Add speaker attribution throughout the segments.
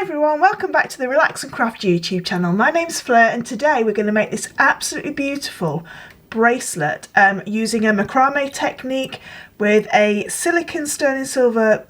Speaker 1: everyone, welcome back to the Relax and Craft YouTube channel. My name's Fleur and today we're going to make this absolutely beautiful bracelet using a macrame technique with a silicone sterling silver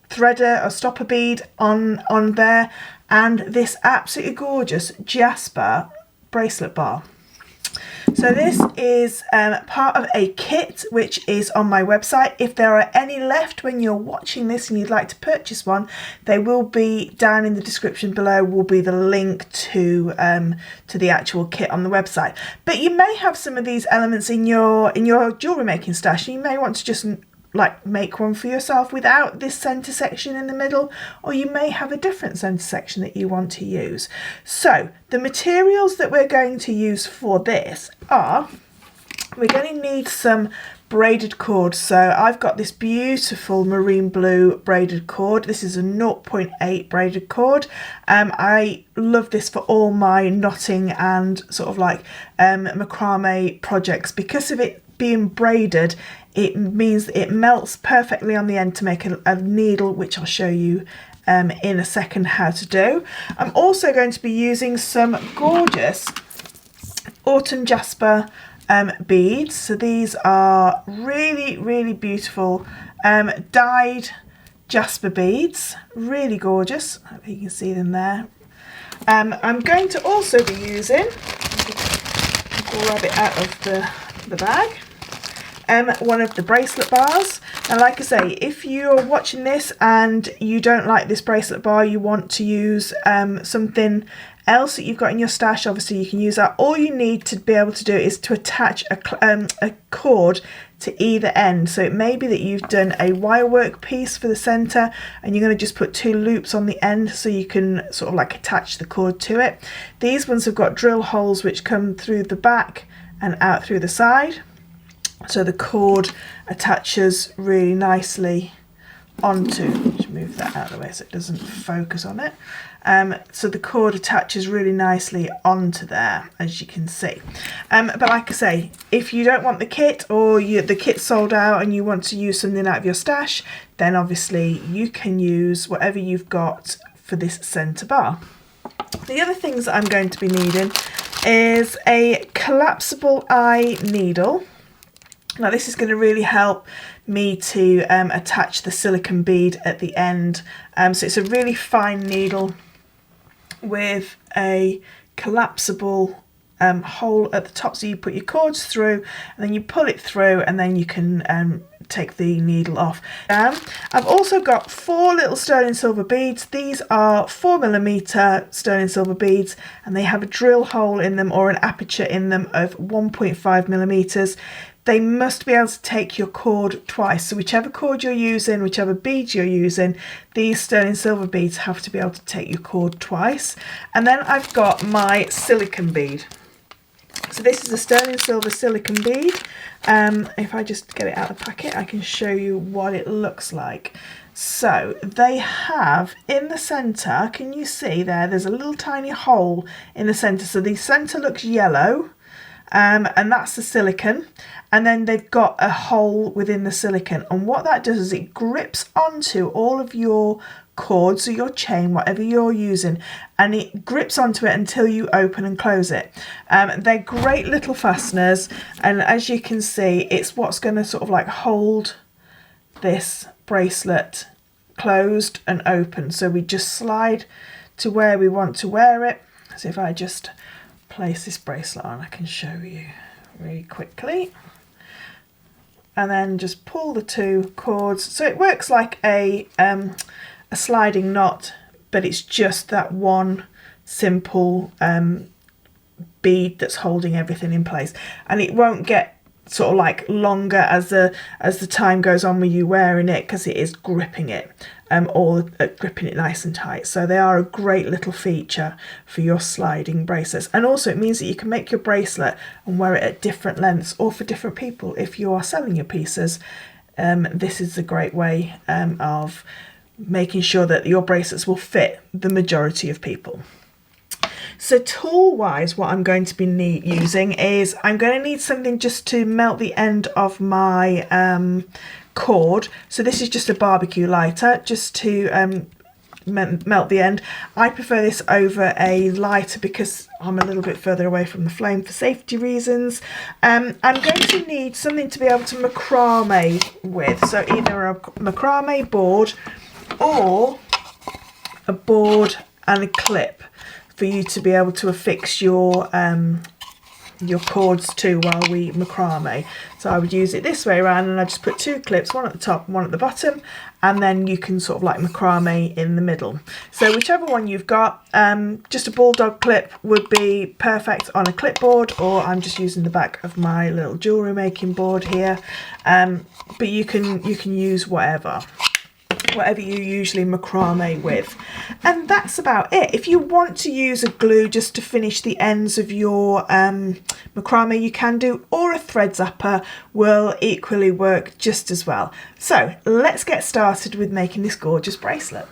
Speaker 1: threader or stopper bead on there, and this absolutely gorgeous Jasper bracelet bar. So this is part of a kit which is on my website. If there are any left when you're watching this and you'd like to purchase one, they will be down in the description below, will be the link to the actual kit on the website. But you may have some of these elements in your jewellery making stash. You may want to just like make one for yourself without this center section in the middle, or you may have a different center section that you want to use. So the materials that we're going to use for this are, we're going to need some braided cord. So I've got this beautiful marine blue braided cord. This is a 0.8 braided cord. I love this for all my knotting and sort of like macrame projects. Because of it being braided, it means that it melts perfectly on the end to make a needle, which I'll show you in a second how to do. I'm also going to be using some gorgeous autumn jasper beads. So these are really beautiful dyed jasper beads, really gorgeous. I hope you can see them there. I'm going to also be using, grab it out of the bag, one of the bracelet bars. And like I say, if you're watching this and you don't like this bracelet bar, you want to use something else that you've got in your stash, obviously you can use that. All you need to be able to do is to attach a cord to either end. So it may be that you've done a wire work piece for the center and you're going to just put 2 loops on the end so you can sort of like attach the cord to it. These ones have got drill holes which come through the back and out through the side. So the cord attaches really nicely onto, just move that out of the way so it doesn't focus on it. So the cord attaches really nicely onto there, as you can see. But like I say, if you don't want the kit, or the kit's sold out and you want to use something out of your stash, then obviously you can use whatever you've got for this centre bar. The other things that I'm going to be needing is a collapsible eye needle. Now this is going to really help me to attach the silicone bead at the end. So it's a really fine needle with a collapsible hole at the top, so you put your cords through and then you pull it through and then you can take the needle off. I've also got 4 little sterling silver beads. These are 4mm sterling silver beads and they have a drill hole in them, or an aperture in them, of 1.5mm. They must be able to take your cord twice. So whichever cord you're using, whichever beads you're using, these sterling silver beads have to be able to take your cord twice. And then I've got my silicone bead. So this is a sterling silver silicone bead. If I just get it out of the packet, I can show you what it looks like. So they have in the centre, can you see there, there's a little tiny hole in the centre. So the centre looks yellow. And that's the silicone, and then they've got a hole within the silicone, and what that does is it grips onto all of your cords, or your chain, whatever you're using, and it grips onto it until you open and close it. They're great little fasteners, and as you can see, it's what's going to sort of like hold this bracelet closed and open. So we just slide to where we want to wear it. So if I just place this bracelet on, I can show you really quickly, and then just pull the 2 cords. So it works like a sliding knot, but it's just that one simple bead that's holding everything in place, and it won't get sort of like longer as the time goes on with you wearing it, because it is gripping it or gripping it nice and tight. So they are a great little feature for your sliding bracelets, and also it means that you can make your bracelet and wear it at different lengths, or for different people. If you are selling your pieces, this is a great way of making sure that your bracelets will fit the majority of people. So tool wise, what I'm going to be using is, I'm going to need something just to melt the end of my cord. So this is just a barbecue lighter, just to melt the end. I prefer this over a lighter because I'm a little bit further away from the flame for safety reasons. I'm going to need something to be able to macrame with, so either a macrame board or a board and a clip for you to be able to affix your cords to while we macrame. So I would use it this way around, and I just put 2 clips, one at the top and one at the bottom, and then you can sort of like macrame in the middle. So whichever one you've got, just a bulldog clip would be perfect on a clipboard, or I'm just using the back of my little jewellery making board here, but you can use whatever you usually macrame with. And that's about it. If you want to use a glue just to finish the ends of your macrame, you can do, or a thread zapper will equally work just as well. So let's get started with making this gorgeous bracelet.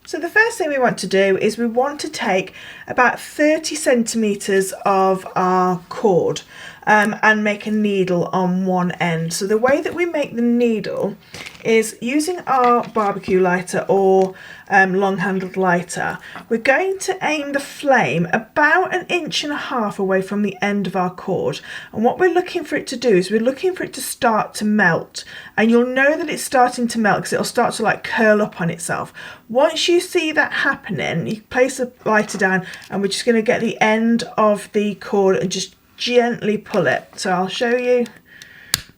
Speaker 1: So the first thing we want to do is we want to take about 30 centimetres of our cord and make a needle on one end. So the way that we make the needle is using our barbecue lighter or long handled lighter. We're going to aim the flame about 1.5 inches away from the end of our cord, and what we're looking for it to do is we're looking for it to start to melt, and you'll know that it's starting to melt because it'll start to like curl up on itself. Once you see that happening, you place the lighter down, and we're just going to get the end of the cord and just gently pull it. So I'll show you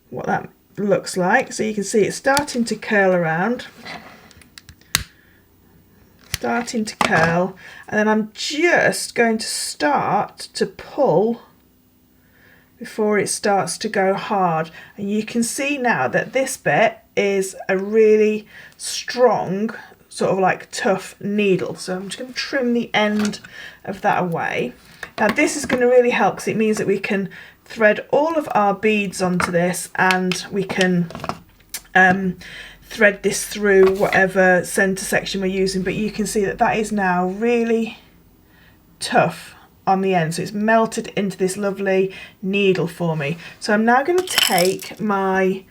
Speaker 1: what that looks like. So you can see it's starting to curl around, starting to curl, and then I'm just going to start to pull before it starts to go hard. And you can see now that this bit is a really strong, sort of like tough needle. So I'm just going to trim the end of that away. Now this is going to really help because it means that we can thread all of our beads onto this, and we can thread this through whatever centre section we're using. But you can see that that is now really tough on the end, so it's melted into this lovely needle for me. So I'm now going to take my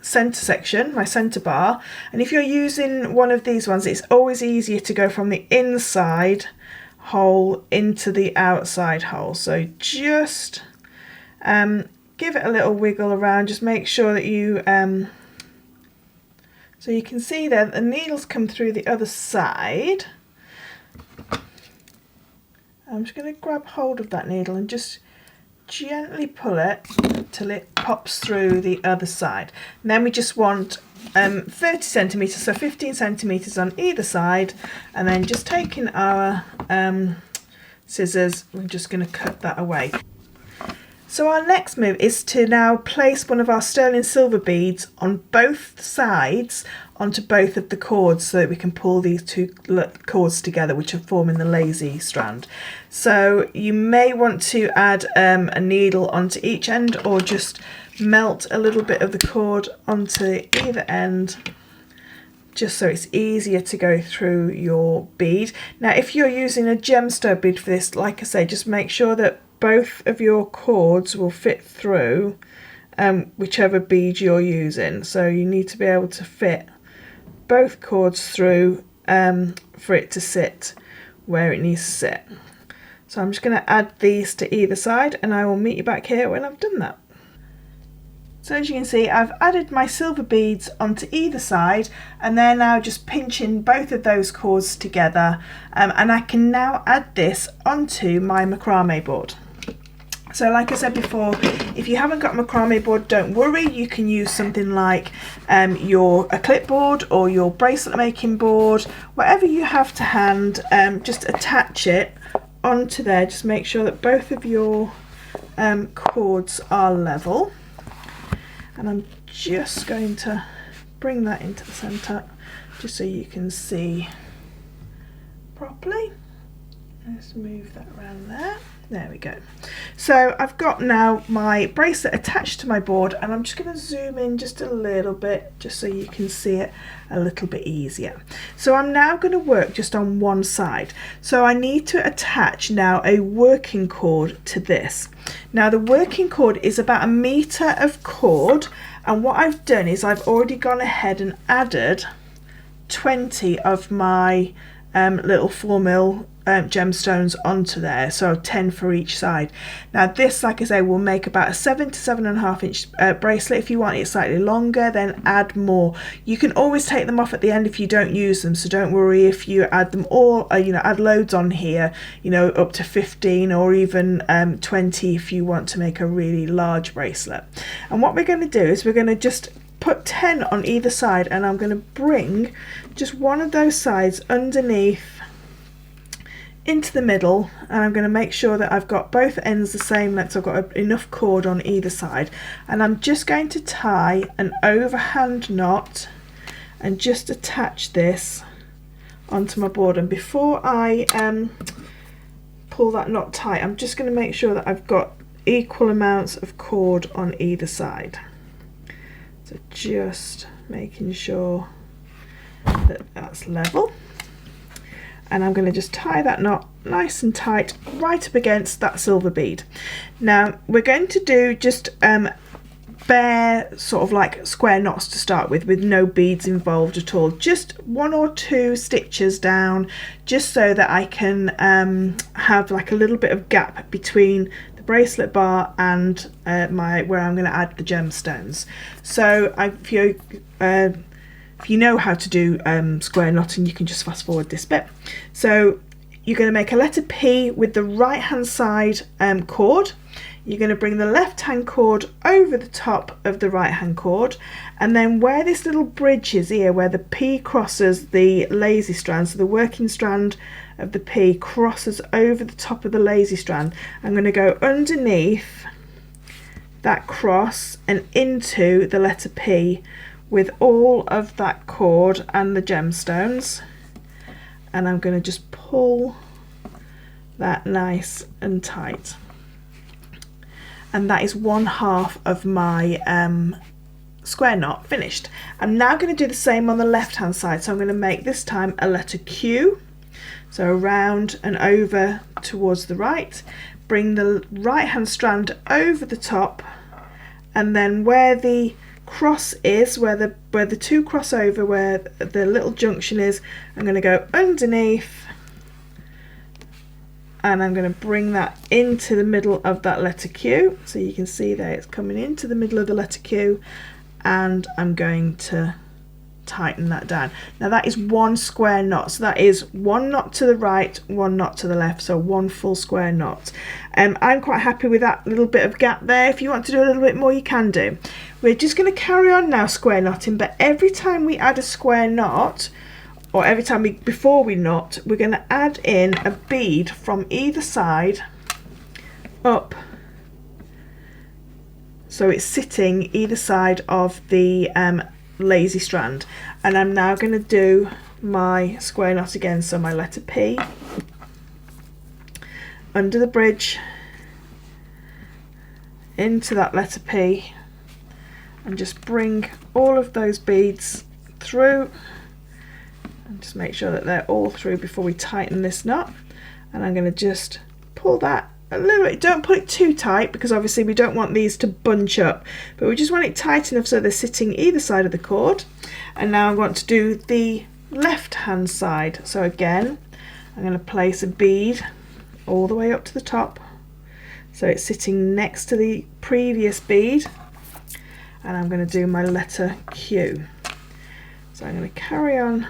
Speaker 1: centre section, my centre bar, and if you're using one of these ones, it's always easier to go from the inside hole into the outside hole. So just give it a little wiggle around, just make sure that you so you can see there that the needles come through the other side. I'm just going to grab hold of that needle and just gently pull it till it pops through the other side. And then we just want 30 centimetres, so 15 centimetres on either side, and then just taking our scissors, we're just going to cut that away. So our next move is to now place one of our sterling silver beads on both sides onto both of the cords, so that we can pull these 2 cords together, which are forming the lazy strand. So you may want to add a needle onto each end, or just melt a little bit of the cord onto either end, just so it's easier to go through your bead. Now if you're using a gemstone bead for this, like I say, just make sure that both of your cords will fit through whichever bead you're using. So you need to be able to fit both cords through for it to sit where it needs to sit. So I'm just going to add these to either side, and I will meet you back here when I've done that. So as you can see, I've added my silver beads onto either side, and they're now just pinching both of those cords together, and I can now add this onto my macrame board. So like I said before, if you haven't got a macrame board, don't worry, you can use something like a clipboard or your bracelet making board, whatever you have to hand. Just attach it onto there, just make sure that both of your cords are level. And I'm just going to bring that into the centre just so you can see properly. Let's move that around there. There we go. So I've got now my bracelet attached to my board, and I'm just going to zoom in just a little bit just so you can see it a little bit easier. So I'm now going to work just on one side. So I need to attach now a working cord to this. Now the working cord is about 1 meter of cord, and what I've done is I've already gone ahead and added 20 of my little 4mm gemstones onto there, so 10 for each side. Now this, like I say, will make about a 7 to 7.5 inch bracelet. If you want it slightly longer, then add more. You can always take them off at the end if you don't use them, so don't worry if you add them all, you know, add loads on here, you know, up to 15 or even 20 if you want to make a really large bracelet. And what we're going to do is we're going to just put 10 on either side, and I'm going to bring just one of those sides underneath into the middle, and I'm going to make sure that I've got both ends the same length, so I've got enough cord on either side, and I'm just going to tie an overhand knot and just attach this onto my board. And before I pull that knot tight, I'm just going to make sure that I've got equal amounts of cord on either side. So just making sure that that's level. And I'm going to just tie that knot nice and tight right up against that silver bead. Now we're going to do just bare sort of like square knots to start with no beads involved at all. Just 1 or 2 stitches down, just so that I can have like a little bit of gap between the bracelet bar and where I'm going to add the gemstones. So if you know how to do square knotting, you can just fast forward this bit. So you're going to make a letter P with the right hand side cord. You're going to bring the left hand cord over the top of the right hand cord, and then where this little bridge is here, where the P crosses the lazy strand, so the working strand of the P crosses over the top of the lazy strand, I'm going to go underneath that cross and into the letter P with all of that cord and the gemstones, and I'm going to just pull that nice and tight. And that is 1/2 of my square knot finished. I'm now going to do the same on the left hand side, so I'm going to make this time a letter Q, so around and over towards the right, bring the right hand strand over the top, and then where the cross is, where the two cross over, where the little junction is, I'm going to go underneath, and I'm going to bring that into the middle of that letter Q, so you can see there it's coming into the middle of the letter Q, and I'm going to tighten that down. Now that is 1 square knot, so that is 1 knot to the right, 1 knot to the left, so 1 full square knot. I'm quite happy with that little bit of gap there. If you want to do a little bit more, you can do. We're just going to carry on now square knotting, but every time we add a square knot, or every time before we knot, we're going to add in a bead from either side up, so it's sitting either side of the lazy strand. And I'm now going to do my square knot again, so my letter P under the bridge into that letter P, and just bring all of those beads through, and just make sure that they're all through before we tighten this knot. And I'm going to just pull that a little bit. Don't put it too tight, because obviously we don't want these to bunch up, but we just want it tight enough so they're sitting either side of the cord. And now I want to do the left hand side, so again I'm going to place a bead all the way up to the top, so it's sitting next to the previous bead, and I'm going to do my letter Q. So I'm going to carry on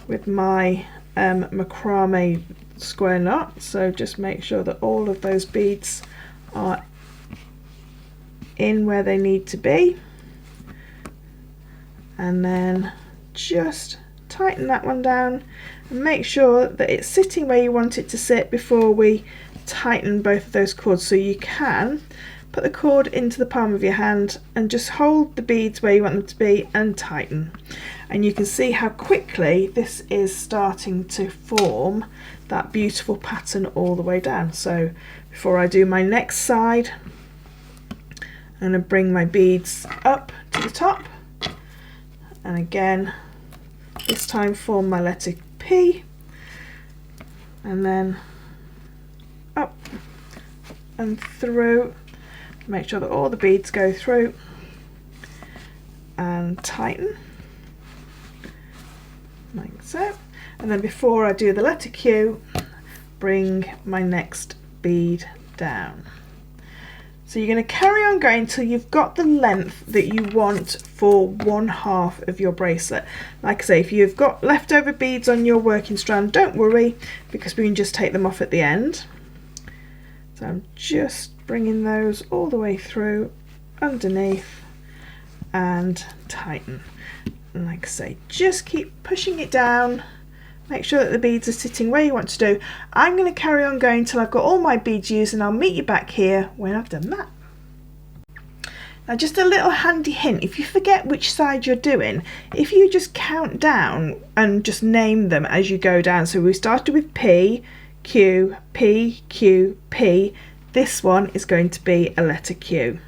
Speaker 1: with my macrame square knot, so just make sure that all of those beads are in where they need to be, and then just tighten that one down and make sure that it's sitting where you want it to sit before we tighten both of those cords. So you can put the cord into the palm of your hand and just hold the beads where you want them to be and tighten, and you can see how quickly this is starting to form that beautiful pattern all the way down. So before I do my next side, I'm going to bring my beads up to the top, and again this time form my letter P, and then up and through. Make sure that all the beads go through and tighten like so. And then before I do the letter Q, bring my next bead down. So you're going to carry on going until you've got the length that you want for 1/2 of your bracelet. Like I say, if you've got leftover beads on your working strand, don't worry, because we can just take them off at the end. So I'm just bringing those all the way through, underneath, and tighten. And like I say, just keep pushing it down. Make sure that the beads are sitting where you want to do. I'm going to carry on going till I've got all my beads used, and I'll meet you back here when I've done that. Now just a little handy hint, if you forget which side you're doing, if you just count down and just name them as you go down. So we started with P, Q, P, Q, P. This one is going to be a letter Q.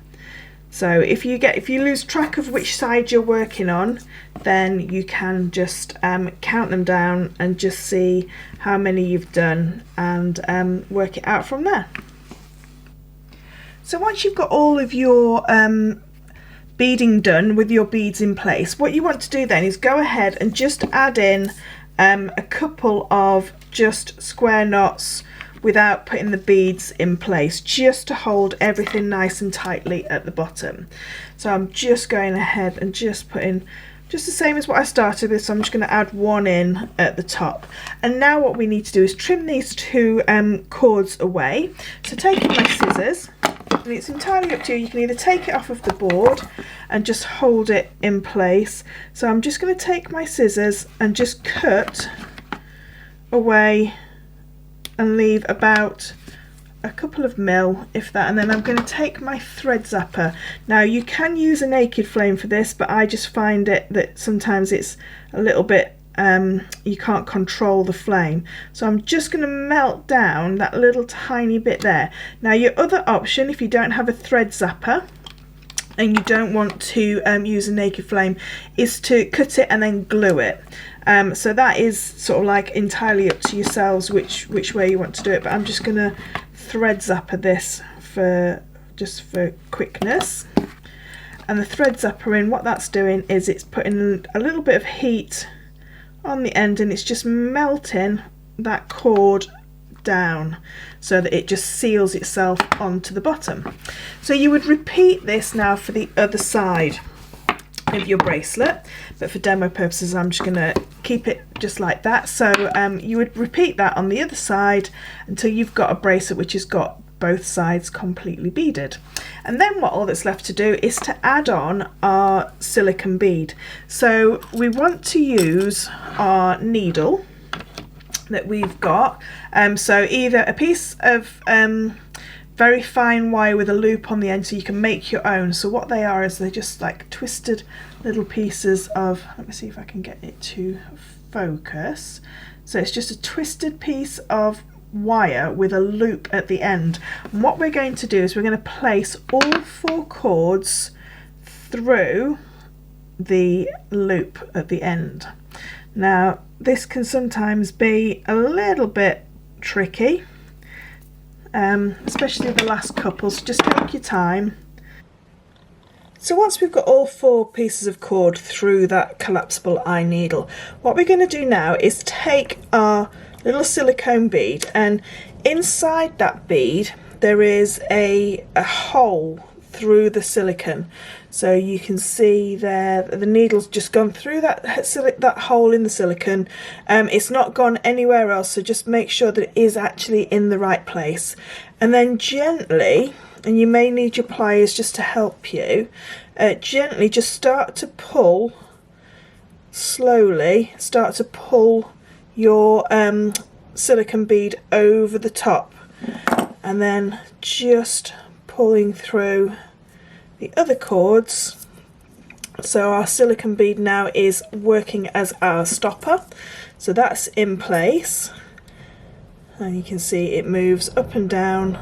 Speaker 1: So if you lose track of which side you're working on, then you can just count them down and just see how many you've done, and work it out from there. So once you've got all of your beading done with your beads in place, what you want to do then is go ahead and just add in a couple of just square knots without putting the beads in place, just to hold everything nice and tightly at the bottom. So I'm just going ahead and just putting just the same as what I started with, so I'm just going to add one in at the top. And now what we need to do is trim these two cords away. So taking my scissors, and it's entirely up to you, you can either take it off of the board and just hold it in place. So I'm just going to take my scissors and just cut away and leave about a couple of mil, if that, and then I'm going to take my thread zapper. Now you can use a naked flame for this, but I just find it that sometimes it's a little bit you can't control the flame, so I'm just going to melt down that little tiny bit there. Now your other option, if you don't have a thread zapper and you don't want to use a naked flame, is to cut it and then glue it. So that is sort of like entirely up to yourselves which way you want to do it, but I'm just going to thread zapper this just for quickness. And the thread zapper in, what that's doing is it's putting a little bit of heat on the end, and it's just melting that cord down so that it just seals itself onto the bottom. So you would repeat this now for the other side of your bracelet, but for demo purposes I'm just going to keep it just like that. So you would repeat that on the other side until you've got a bracelet which has got both sides completely beaded. And then what all that's left to do is to add on our silicone bead. So we want to use our needle that we've got, so either a piece of very fine wire with a loop on the end, so you can make your own. So what they are is they're just like twisted little pieces of, let me see if I can get it to focus. So it's just a twisted piece of wire with a loop at the end, and what we're going to do is we're going to place all 4 cords through the loop at the end. Now this can sometimes be a little bit tricky, especially the last couple, so just take your time. So once we've got all 4 pieces of cord through that collapsible eye needle, what we're going to do now is take our little silicone bead, and inside that bead there is a hole through the silicone. So you can see there the needle's just gone through that hole in the silicone. It's not gone anywhere else, so just make sure that it is actually in the right place. And then gently, and you may need your pliers just to help you, gently just start to pull, slowly start to pull your silicone bead over the top, and then just pulling through the other cords. So our silicone bead now is working as our stopper, so that's in place. and you can see it moves up and down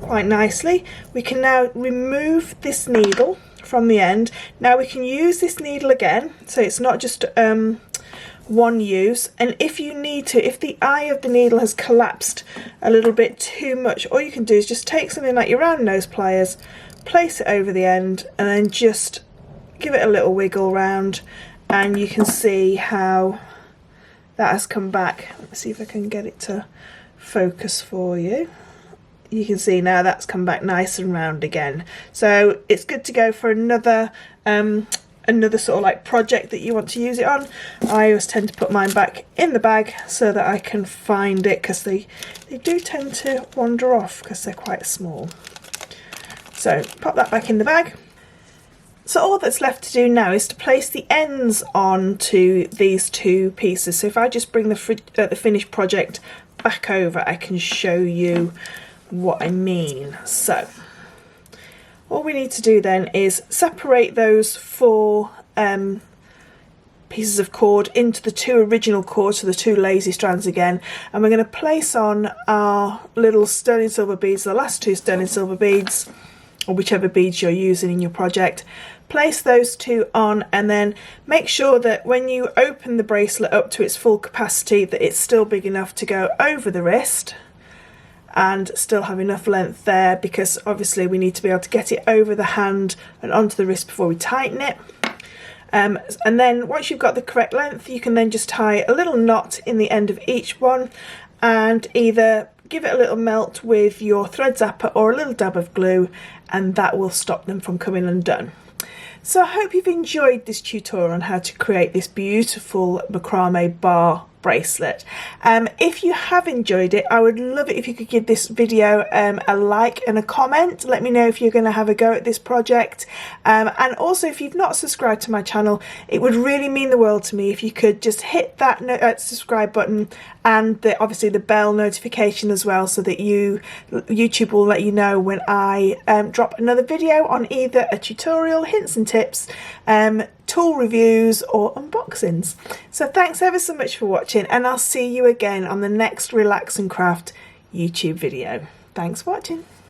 Speaker 1: quite nicely. We can now remove this needle from the end. Now we can use this needle again, so it's not just one use, and if you need to, if the eye of the needle has collapsed a little bit too much, all you can do is just take something like your round nose pliers, place it over the end, and then just give it a little wiggle round, and you can see how that has come back. Let's see if I can get it to focus for you. You can see now that's come back nice and round again. So it's good to go for another sort of like project that you want to use it on. I always tend to put mine back in the bag so that I can find it, because they do tend to wander off because they're quite small. So pop that back in the bag. So all that's left to do now is to place the ends onto these two pieces. So if I just bring the finished project back over, I can show you what I mean. So all we need to do then is separate those four pieces of cord into the two original cords, so the two lazy strands again, and we're going to place on our little sterling silver beads, the last two sterling silver beads, or whichever beads you're using in your project. Place those two on, and then make sure that when you open the bracelet up to its full capacity, that it's still big enough to go over the wrist and still have enough length there, because obviously we need to be able to get it over the hand and onto the wrist before we tighten it. And then once you've got the correct length, you can then just tie a little knot in the end of each one, and either give it a little melt with your thread zapper or a little dab of glue, and that will stop them from coming undone. So I hope you've enjoyed this tutorial on how to create this beautiful macrame bar bracelet. If you have enjoyed it, I would love it if you could give this video a like and a comment. Let me know if you're going to have a go at this project, and also if you've not subscribed to my channel, it would really mean the world to me if you could just hit that subscribe button, and obviously the bell notification as well, so that YouTube will let you know when I drop another video on either a tutorial, hints and tips, tool reviews or unboxings. So thanks ever so much for watching, and I'll see you again on the next Relax and Craft YouTube video. Thanks for watching.